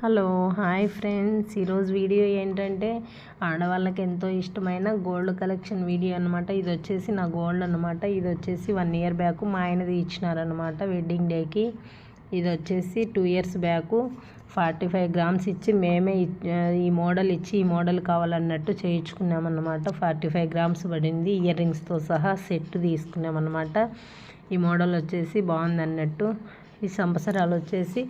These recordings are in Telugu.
హలో హాయ్ ఫ్రెండ్స్, ఈరోజు వీడియో ఏంటంటే ఆడవాళ్ళకి ఎంతో ఇష్టమైన గోల్డ్ కలెక్షన్ వీడియో అనమాట. ఇది వచ్చేసి నా గోల్డ్ అనమాట. ఇది వచ్చేసి 1 ఇయర్ బ్యాక్ మా ఆయనది ఇచ్చినారనమాట వెడ్డింగ్ డేకి. ఇది వచ్చేసి 2 ఇయర్స్ బ్యాక్ 45 గ్రామ్స్ ఇచ్చి మేమే ఈ మోడల్ ఇచ్చి ఈ మోడల్ కావాలన్నట్టు చేయించుకున్నామన్నమాట. 45 గ్రామ్స్ పడింది. ఇయర్ రింగ్స్తో సహా సెట్ తీసుకున్నామన్నమాట. ఈ మోడల్ వచ్చేసి బాగుంది అన్నట్టు. ఈ సంవత్సరాలు వచ్చేసి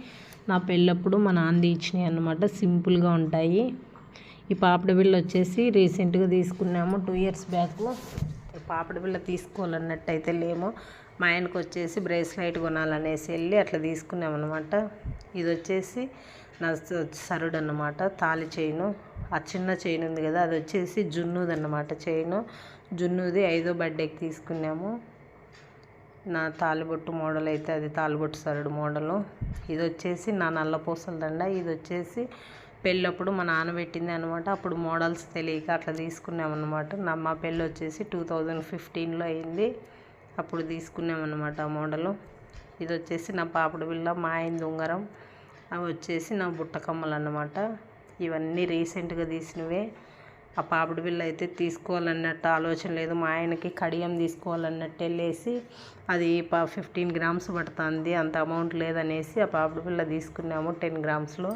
నా పెళ్ళప్పుడు మా నాన్నది ఇచ్చినాయి అన్నమాట. సింపుల్గా ఉంటాయి. ఈ పాపిడి బిళ్ళ వచ్చేసి రీసెంట్గా తీసుకున్నాము 2 ఇయర్స్ బ్యాక్. పాపిడి బిళ్ళ తీసుకోవాలన్నట్టయితే లేము. మా ఆయనకు వచ్చేసి బ్రేస్లైట్ కొనాలనేసి వెళ్ళి అట్లా తీసుకున్నామన్నమాట. ఇది వచ్చేసి నా సరుడు అన్నమాట. తాళి చైను, ఆ చిన్న చైన్ ఉంది కదా, అది వచ్చేసి జున్నుది అన్నమాట. చైను జున్నుది 5వ బర్త్డేకి తీసుకున్నాము. నా తాలిబొట్టు మోడల్ అయితే అది తాలిబొట్టు సరుడు మోడలు. ఇది వచ్చేసి నా నల్లపూసల దండ. ఇది వచ్చేసి పెళ్ళప్పుడు మా నాన్న పెట్టింది అనమాట. అప్పుడు మోడల్స్ తెలియక అట్లా తీసుకున్నామన్నమాట. మా పెళ్ళి వచ్చేసి 2015లో అయింది. అప్పుడు తీసుకున్నామన్నమాట ఆ మోడలు. ఇది వచ్చేసి నా పాపిడి బిళ్ళ, మా ఆయన ఉంగరం, అవి వచ్చేసి నా బుట్ట కమ్మలు అన్నమాట. ఇవన్నీ రీసెంట్గా తీసినవే. ఆ పాపిడి బిళ్ళ అయితే తీసుకోవాలన్నట్టు ఆలోచన లేదు. మా ఆయనకి కడియం తీసుకోవాలన్నట్టు వెళ్ళేసి అది 15 గ్రామ్స్ పడుతుంది, అంత అమౌంట్ లేదనేసి ఆ పాపిడి బిళ్ళ తీసుకున్నాము 10 గ్రామ్స్లో.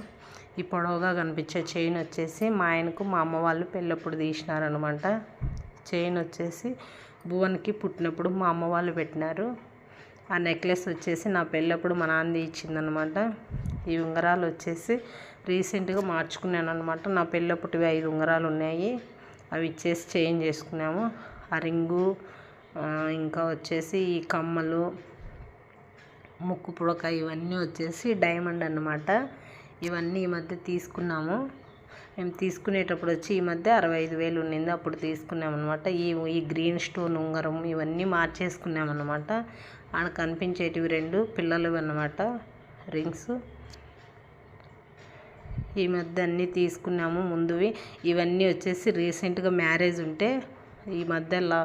ఈ పొడవుగా కనిపించే చైన్ వచ్చేసి మా ఆయనకు మా అమ్మ వాళ్ళు పెళ్ళప్పుడు తీసినారనమాట. చైన్ వచ్చేసి భువన్కి పుట్టినప్పుడు మా అమ్మ వాళ్ళు పెట్టినారు. ఆ నెక్లెస్ వచ్చేసి నా పెళ్ళప్పుడు మా నాన్నది ఇచ్చిందనమాట. ఈ ఉంగరాలు వచ్చేసి రీసెంట్గా మార్చుకున్నాను అనమాట. నా పెళ్ళప్పుడు 5 ఉంగరాలు ఉన్నాయి, అవి ఇచ్చేసి చేంజ్ చేసుకున్నాము. ఆ రింగు, ఇంకా వచ్చేసి ఈ కమ్మలు, ముక్కు పుడక, ఇవన్నీ వచ్చేసి డైమండ్ అన్నమాట. ఇవన్నీ ఈ మధ్య తీసుకున్నాము. మేము తీసుకునేటప్పుడు వచ్చి ఈ మధ్య 65,000 ఉండింది, అప్పుడు తీసుకున్నామన్నమాట. ఈ గ్రీన్ స్టోన్ ఉంగరం ఇవన్నీ మార్చేసుకున్నామన్నమాట. ఆడ కనిపించేటివి 2 పిల్లలు అన్నమాట, రింగ్స్. ఈ మధ్య అన్నీ తీసుకున్నాము ముందువి. ఇవన్నీ వచ్చేసి రీసెంట్గా మ్యారేజ్ ఉంటే ఈ మధ్యలో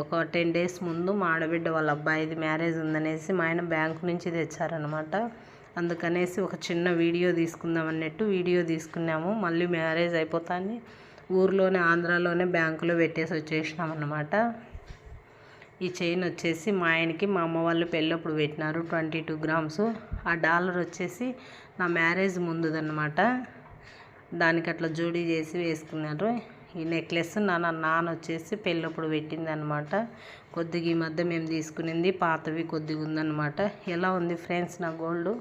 ఒక 10 డేస్ ముందు మా ఆడబిడ్డ వాళ్ళ అబ్బాయిది మ్యారేజ్ ఉందనేసి మా ఆయన బ్యాంకు నుంచి తెచ్చారనమాట. అందుకనేసి ఒక చిన్న వీడియో తీసుకుందాం అన్నట్టు వీడియో తీసుకున్నాము. మళ్ళీ మ్యారేజ్ అయిపోతాన్ని ఊర్లోనే ఆంధ్రాలోనే బ్యాంకులో పెట్టేసి వచ్చేసినాం అన్నమాట. ఈ చైన్ వచ్చేసి మా ఆయనకి మా అమ్మ వాళ్ళు పెళ్ళప్పుడు పెట్టినారు 22 గ్రామ్స్. ఆ డాలర్ వచ్చేసి నా మ్యారేజ్ ముందుదన్నమాట. దానికి అట్లా జోడీ చేసి వేసుకున్నారు. ఈ నెక్లెస్ నాన్న వచ్చేసి పెళ్ళప్పుడు పెట్టింది అనమాట. కొద్దిగా ఈ మధ్య మేము తీసుకునింది పాతవి కొద్దిగా ఉందన్నమాట. ఎలా ఉంది ఫ్రెండ్స్ నా గోల్డ్?